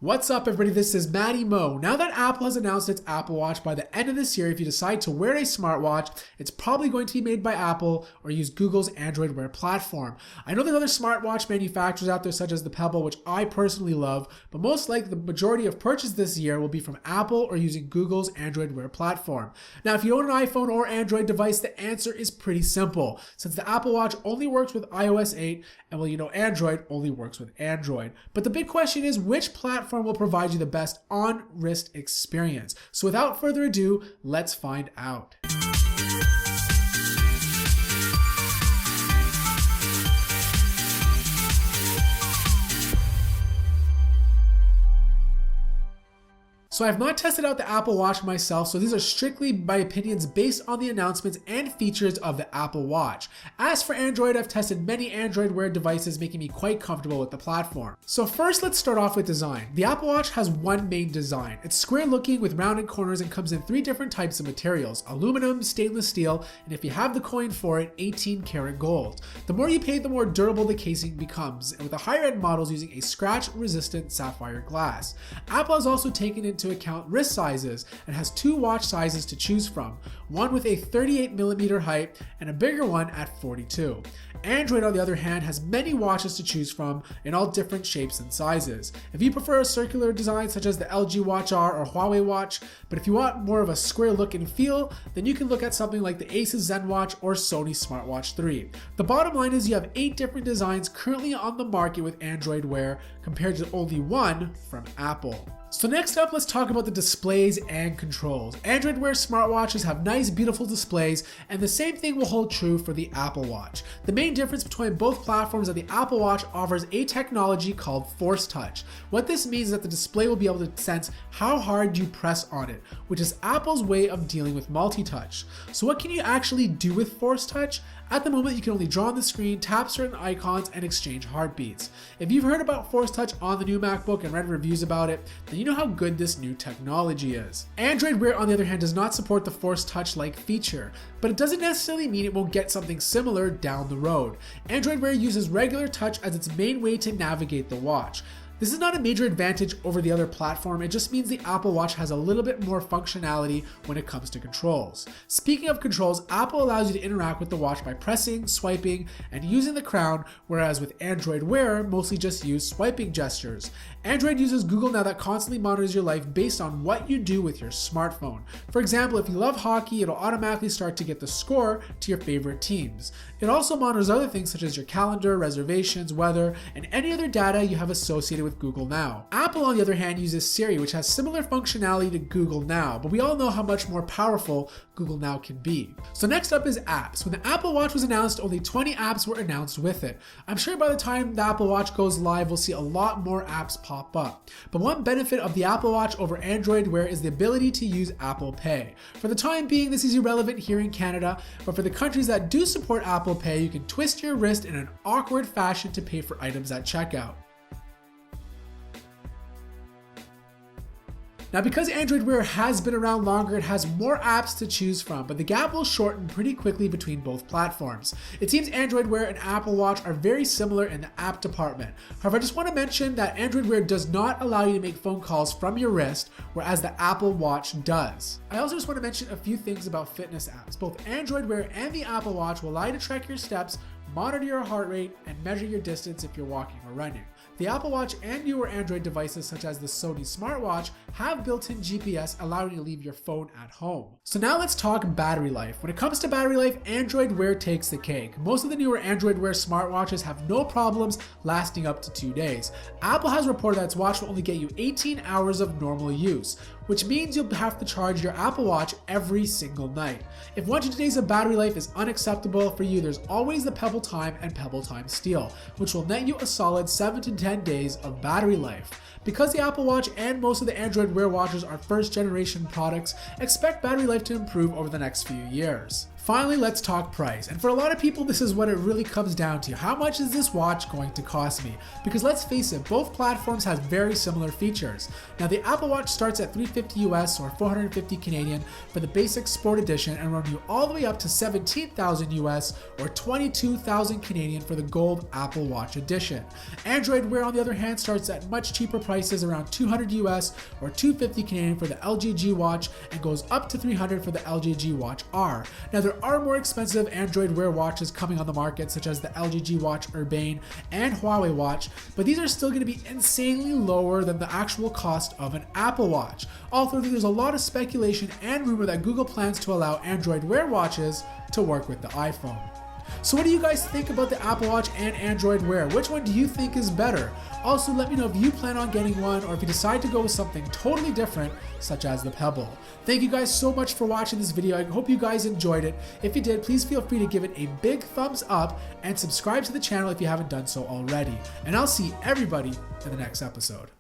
What's up, everybody? This is Matty Mo. Now that Apple has announced its Apple Watch, by the end of this year, if you decide to wear a smartwatch, it's probably going to be made by Apple or use Google's Android Wear platform. I know there's other smartwatch manufacturers out there, such as the Pebble, which I personally love, but most likely the majority of purchases this year will be from Apple or using Google's Android Wear platform. Now, if you own an iPhone or Android device, the answer is pretty simple. Since the Apple Watch only works with iOS 8, and Android only works with Android. But the big question is, which platform will provide you the best on-wrist experience? So without further ado, let's find out. So I have not tested out the Apple Watch myself, so these are strictly my opinions based on the announcements and features of the Apple Watch. As for Android, I've tested many Android Wear devices, making me quite comfortable with the platform. So first, let's start off with design. The Apple Watch has one main design. It's square looking with rounded corners and comes in three different types of materials: aluminum, stainless steel, and if you have the coin for it, 18 karat gold. The more you pay, the more durable the casing becomes, and with the higher end models using a scratch resistant sapphire glass. Apple has also taken into account wrist sizes and has two watch sizes to choose from, one with a 38mm height and a bigger one at 42. Android, on the other hand, has many watches to choose from in all different shapes and sizes. If you prefer a circular design such as the LG Watch R or Huawei Watch, but if you want more of a square look and feel, then you can look at something like the Asus ZenWatch or Sony Smartwatch 3. The bottom line is you have 8 different designs currently on the market with Android Wear compared to only one from Apple. So next up, let's talk about the displays and controls. Android Wear smartwatches have nice, beautiful displays, and the same thing will hold true for the Apple Watch. The main difference between both platforms is that the Apple Watch offers a technology called Force Touch. What this means is that the display will be able to sense how hard you press on it, which is Apple's way of dealing with multi-touch. So what can you actually do with Force Touch? At the moment, you can only draw on the screen, tap certain icons, and exchange heartbeats. If you've heard about Force Touch on the new MacBook and read reviews about it, then you know how good this new technology is. Android Wear, on the other hand, does not support the Force Touch-like feature, but it doesn't necessarily mean it won't get something similar down the road. Android Wear uses regular touch as its main way to navigate the watch. This is not a major advantage over the other platform, it just means the Apple Watch has a little bit more functionality when it comes to controls. Speaking of controls, Apple allows you to interact with the watch by pressing, swiping, and using the crown, whereas with Android Wear, mostly just use swiping gestures. Android uses Google Now that constantly monitors your life based on what you do with your smartphone. For example, if you love hockey, it'll automatically start to get the score to your favorite teams. It also monitors other things such as your calendar, reservations, weather, and any other data you have associated with Google Now. Apple, on the other hand, uses Siri, which has similar functionality to Google Now, but we all know how much more powerful Google Now can be. So next up is apps. When the Apple Watch was announced, only 20 apps were announced with it. I'm sure by the time the Apple Watch goes live, we'll see a lot more apps pop up. But one benefit of the Apple Watch over Android Wear is the ability to use Apple Pay. For the time being, this is irrelevant here in Canada, but for the countries that do support Apple Pay, you can twist your wrist in an awkward fashion to pay for items at checkout. Now, because Android Wear has been around longer, it has more apps to choose from, but the gap will shorten pretty quickly between both platforms. It seems Android Wear and Apple Watch are very similar in the app department. However, I just want to mention that Android Wear does not allow you to make phone calls from your wrist, whereas the Apple Watch does. I also just want to mention a few things about fitness apps. Both Android Wear and the Apple Watch will allow you to track your steps, monitor your heart rate, and measure your distance if you're walking or running. The Apple Watch and newer Android devices such as the Sony Smartwatch have built-in GPS, allowing you to leave your phone at home. So now let's talk battery life. When it comes to battery life, Android Wear takes the cake. Most of the newer Android Wear smartwatches have no problems lasting up to 2 days. Apple has reported that its watch will only get you 18 hours of normal use, which means you'll have to charge your Apple Watch every single night. If 1 to 2 days of battery life is unacceptable for you, there's always the Pebble Time and Pebble Time Steel, which will net you a solid 7 to 10 days of battery life. Because the Apple Watch and most of the Android Wear watches are first generation products, expect battery life to improve over the next few years. Finally, let's talk price. And for a lot of people, this is what it really comes down to. How much is this watch going to cost me? Because let's face it, both platforms have very similar features. Now, the Apple Watch starts at $350 US or 450 Canadian for the basic sport edition and run you all the way up to 17,000 US or 22,000 Canadian for the gold Apple Watch edition. Android Wear, on the other hand, starts at much cheaper prices, around 200 US or 250 Canadian for the LG G Watch and goes up to 300 for the LG G Watch R. Now, there are more expensive Android Wear watches coming on the market, such as the LG G Watch Urbane and Huawei Watch, but these are still going to be insanely lower than the actual cost of an Apple Watch. Although there's a lot of speculation and rumor that Google plans to allow Android Wear watches to work with the iPhone. So what do you guys think about the Apple Watch and Android Wear? Which one do you think is better? Also, let me know if you plan on getting one or if you decide to go with something totally different, such as the Pebble. Thank you guys so much for watching this video. I hope you guys enjoyed it. If you did, please feel free to give it a big thumbs up and subscribe to the channel if you haven't done so already. And I'll see everybody in the next episode.